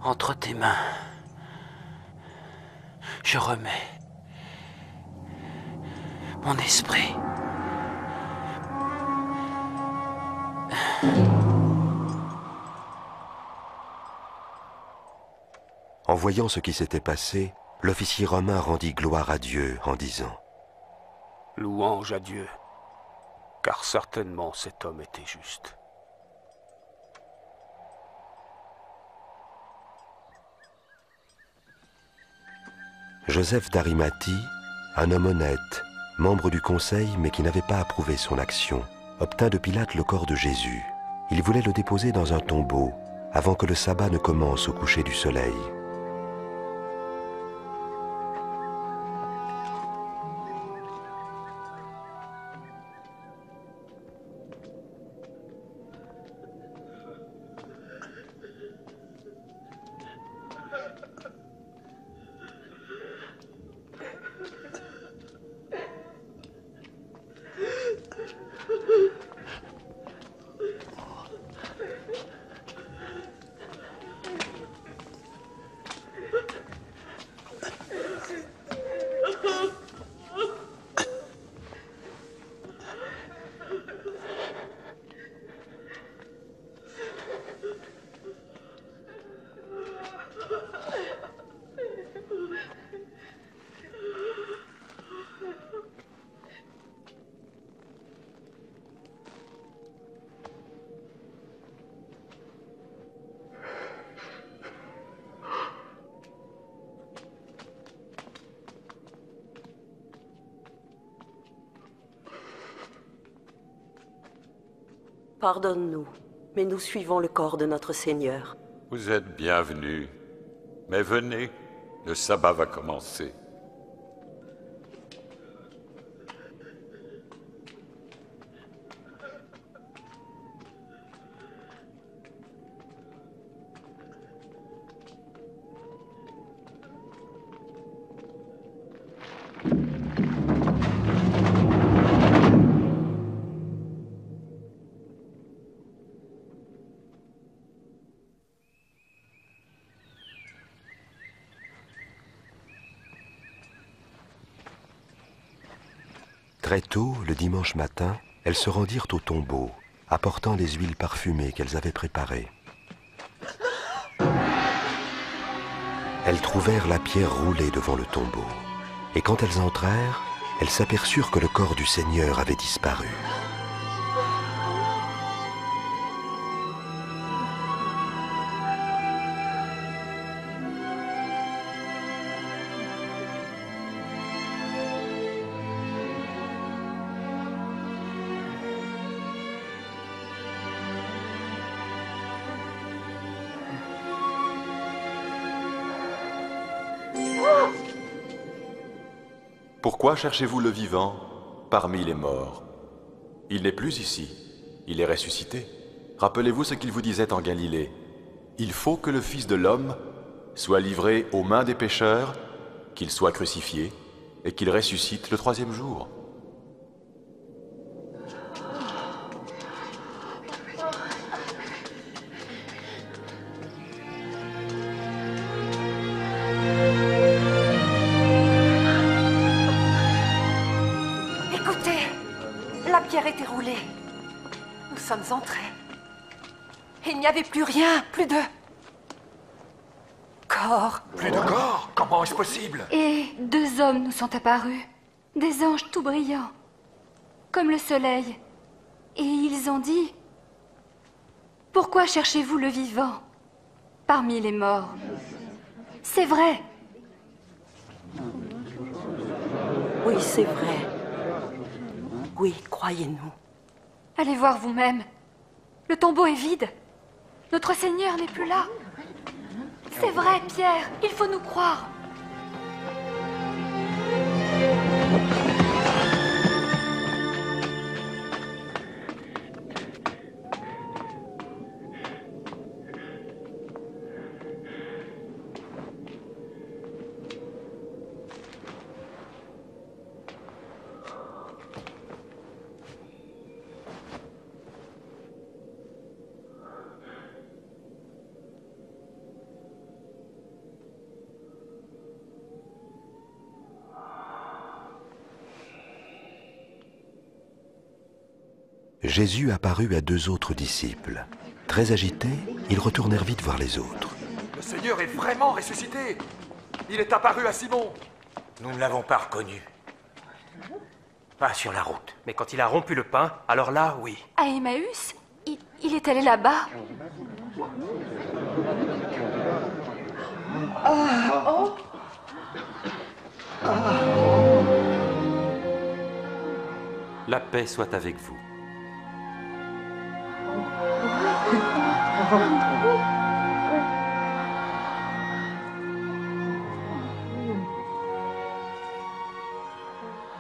Entre tes mains, je remets mon esprit. En voyant ce qui s'était passé, l'officier romain rendit gloire à Dieu en disant: Louange à Dieu, car certainement cet homme était juste. Joseph d'Arimathie, un homme honnête, membre du conseil mais qui n'avait pas approuvé son action, obtint de Pilate le corps de Jésus. Il voulait le déposer dans un tombeau avant que le sabbat ne commence au coucher du soleil. Pardonne-nous, mais nous suivons le corps de notre Seigneur. Vous êtes bienvenus. Mais venez, le sabbat va commencer. Très tôt, le dimanche matin, elles se rendirent au tombeau, apportant les huiles parfumées qu'elles avaient préparées. Elles trouvèrent la pierre roulée devant le tombeau, et quand elles entrèrent, elles s'aperçurent que le corps du Seigneur avait disparu. Pourquoi cherchez-vous le vivant parmi les morts? Il n'est plus ici, il est ressuscité. Rappelez-vous ce qu'il vous disait en Galilée. Il faut que le Fils de l'homme soit livré aux mains des pécheurs, qu'il soit crucifié et qu'il ressuscite le troisième jour. La pierre était roulée. Nous sommes entrés. Il n'y avait plus rien, plus de... corps. Plus de corps? Comment est-ce possible? Et deux hommes nous sont apparus. Des anges tout brillants. Comme le soleil. Et ils ont dit... Pourquoi cherchez-vous le vivant parmi les morts? C'est vrai. Oui, c'est vrai. Oui, croyez-nous. Allez voir vous-même. Le tombeau est vide. Notre Seigneur n'est plus là. C'est vrai, Pierre. Il faut nous croire. Jésus apparut à 2 autres disciples. Très agités, ils retournèrent vite voir les autres. Le Seigneur est vraiment ressuscité. Il est apparu à Simon. Nous ne l'avons pas reconnu. Pas sur la route. Mais quand il a rompu le pain, alors là, oui. À Emmaüs, il est allé là-bas. La paix soit avec vous.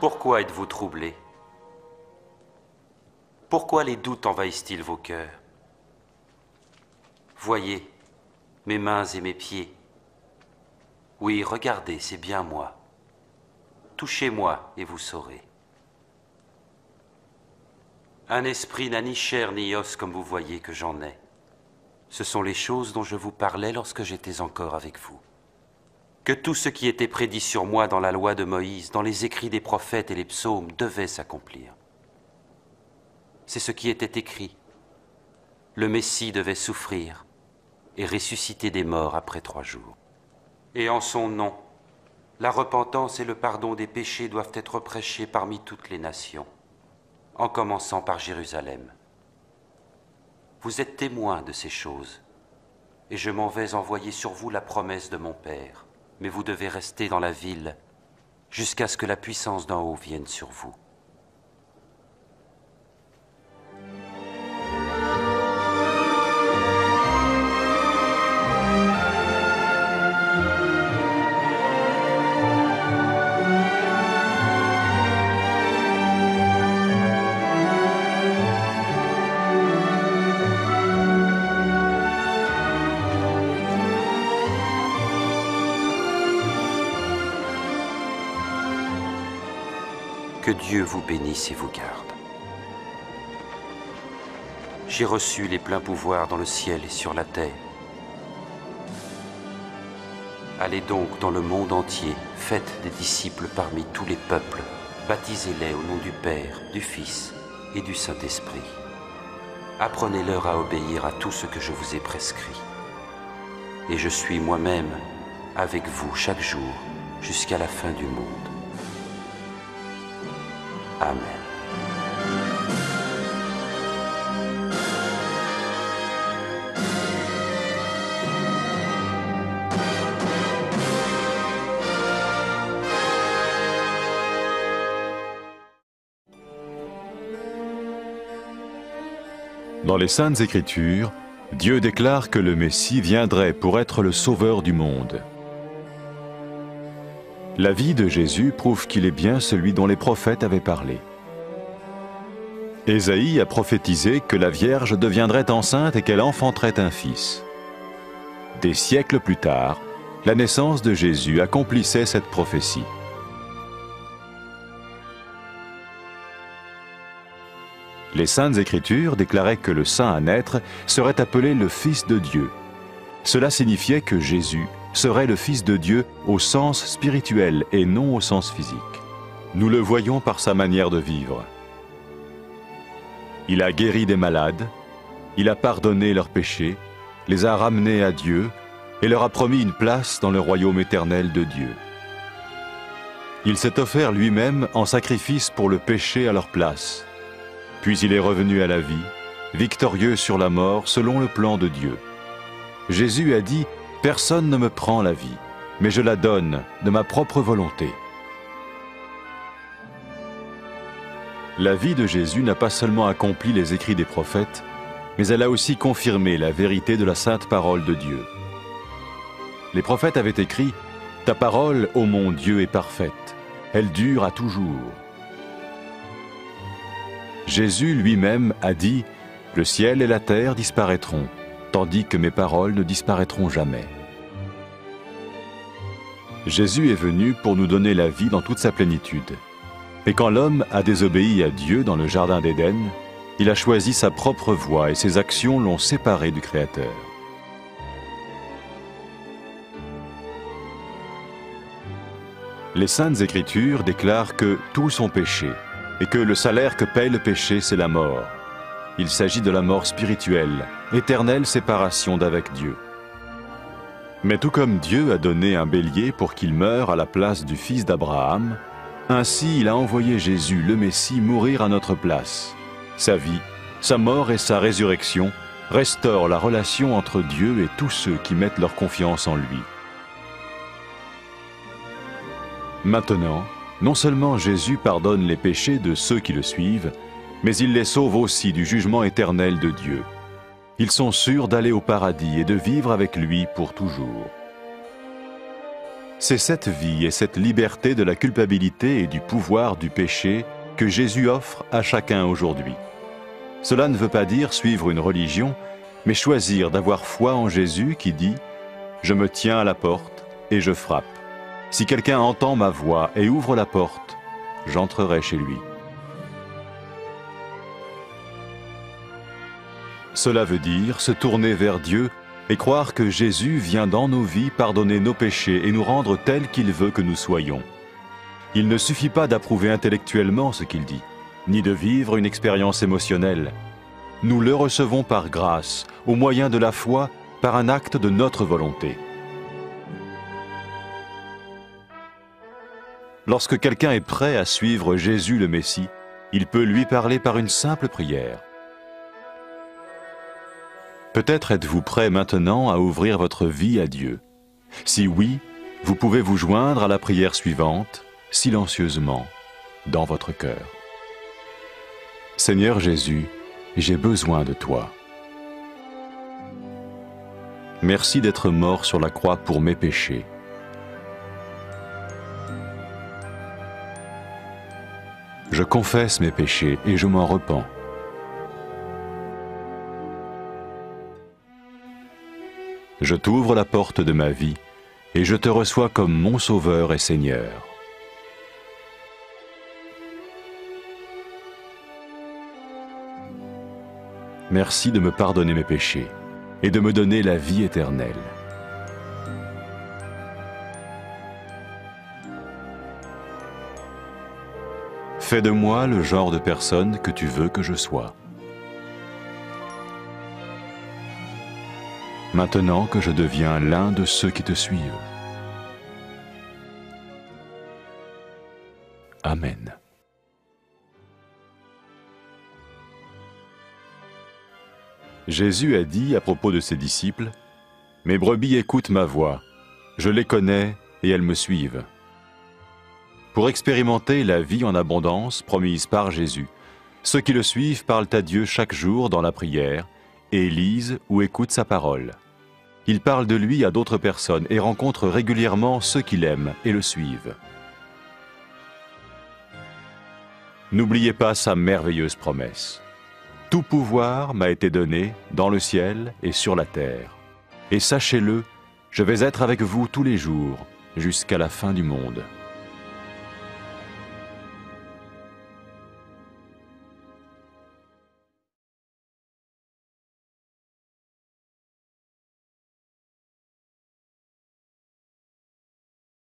Pourquoi êtes-vous troublés? Pourquoi les doutes envahissent-ils vos cœurs? Voyez, mes mains et mes pieds. Oui, regardez, c'est bien moi. Touchez-moi et vous saurez. Un esprit n'a ni chair ni os comme vous voyez que j'en ai. Ce sont les choses dont je vous parlais lorsque j'étais encore avec vous. Que tout ce qui était prédit sur moi dans la loi de Moïse, dans les écrits des prophètes et les psaumes, devait s'accomplir. C'est ce qui était écrit. Le Messie devait souffrir et ressusciter des morts après 3 jours. Et en son nom, la repentance et le pardon des péchés doivent être prêchés parmi toutes les nations, en commençant par Jérusalem. Vous êtes témoins de ces choses, et je m'en vais envoyer sur vous la promesse de mon Père. Mais vous devez rester dans la ville jusqu'à ce que la puissance d'en haut vienne sur vous. Que Dieu vous bénisse et vous garde. J'ai reçu les pleins pouvoirs dans le ciel et sur la terre. Allez donc dans le monde entier, faites des disciples parmi tous les peuples, baptisez-les au nom du Père, du Fils et du Saint-Esprit. Apprenez-leur à obéir à tout ce que je vous ai prescrit. Et je suis moi-même avec vous chaque jour jusqu'à la fin du monde. Amen. Dans les Saintes Écritures, Dieu déclare que le Messie viendrait pour être le sauveur du monde. La vie de Jésus prouve qu'il est bien celui dont les prophètes avaient parlé. Ésaïe a prophétisé que la Vierge deviendrait enceinte et qu'elle enfanterait un fils. Des siècles plus tard, la naissance de Jésus accomplissait cette prophétie. Les Saintes Écritures déclaraient que le saint à naître serait appelé le Fils de Dieu. Cela signifiait que Jésus serait le Fils de Dieu au sens spirituel et non au sens physique. Nous le voyons par sa manière de vivre. Il a guéri des malades, il a pardonné leurs péchés, les a ramenés à Dieu et leur a promis une place dans le royaume éternel de Dieu. Il s'est offert lui-même en sacrifice pour le péché à leur place. Puis il est revenu à la vie, victorieux sur la mort selon le plan de Dieu. Jésus a dit « Personne ne me prend la vie, mais je la donne de ma propre volonté. » La vie de Jésus n'a pas seulement accompli les écrits des prophètes, mais elle a aussi confirmé la vérité de la sainte parole de Dieu. Les prophètes avaient écrit « Ta parole, ô mon Dieu, est parfaite, elle dure à toujours. » Jésus lui-même a dit « Le ciel et la terre disparaîtront, tandis que mes paroles ne disparaîtront jamais. » Jésus est venu pour nous donner la vie dans toute sa plénitude. Et quand l'homme a désobéi à Dieu dans le jardin d'Éden, il a choisi sa propre voie et ses actions l'ont séparé du Créateur. Les Saintes Écritures déclarent que tous sont péchés et que le salaire que paye le péché, c'est la mort, Il s'agit de la mort spirituelle, éternelle séparation d'avec Dieu. Mais tout comme Dieu a donné un bélier pour qu'il meure à la place du fils d'Abraham, ainsi il a envoyé Jésus, le Messie, mourir à notre place. Sa vie, sa mort et sa résurrection restaurent la relation entre Dieu et tous ceux qui mettent leur confiance en lui. Maintenant, non seulement Jésus pardonne les péchés de ceux qui le suivent, mais il les sauve aussi du jugement éternel de Dieu. Ils sont sûrs d'aller au paradis et de vivre avec lui pour toujours. C'est cette vie et cette liberté de la culpabilité et du pouvoir du péché que Jésus offre à chacun aujourd'hui. Cela ne veut pas dire suivre une religion, mais choisir d'avoir foi en Jésus qui dit « Je me tiens à la porte et je frappe. Si quelqu'un entend ma voix et ouvre la porte, j'entrerai chez lui. » Cela veut dire se tourner vers Dieu et croire que Jésus vient dans nos vies pardonner nos péchés et nous rendre tels qu'il veut que nous soyons. Il ne suffit pas d'approuver intellectuellement ce qu'il dit, ni de vivre une expérience émotionnelle. Nous le recevons par grâce, au moyen de la foi, par un acte de notre volonté. Lorsque quelqu'un est prêt à suivre Jésus le Messie, il peut lui parler par une simple prière. Peut-être êtes-vous prêt maintenant à ouvrir votre vie à Dieu. Si oui, vous pouvez vous joindre à la prière suivante, silencieusement, dans votre cœur. Seigneur Jésus, j'ai besoin de toi. Merci d'être mort sur la croix pour mes péchés. Je confesse mes péchés et je m'en repens. Je t'ouvre la porte de ma vie et je te reçois comme mon Sauveur et Seigneur. Merci de me pardonner mes péchés et de me donner la vie éternelle. Fais de moi le genre de personne que tu veux que je sois. Maintenant que je deviens l'un de ceux qui te suivent. Amen. Jésus a dit à propos de ses disciples, « Mes brebis écoutent ma voix, je les connais et elles me suivent. » Pour expérimenter la vie en abondance promise par Jésus, ceux qui le suivent parlent à Dieu chaque jour dans la prière et lisent ou écoutent sa parole. Ils parlent de lui à d'autres personnes et rencontrent régulièrement ceux qui l'aiment et le suivent. N'oubliez pas sa merveilleuse promesse. Tout pouvoir m'a été donné dans le ciel et sur la terre. Et sachez-le, je vais être avec vous tous les jours jusqu'à la fin du monde.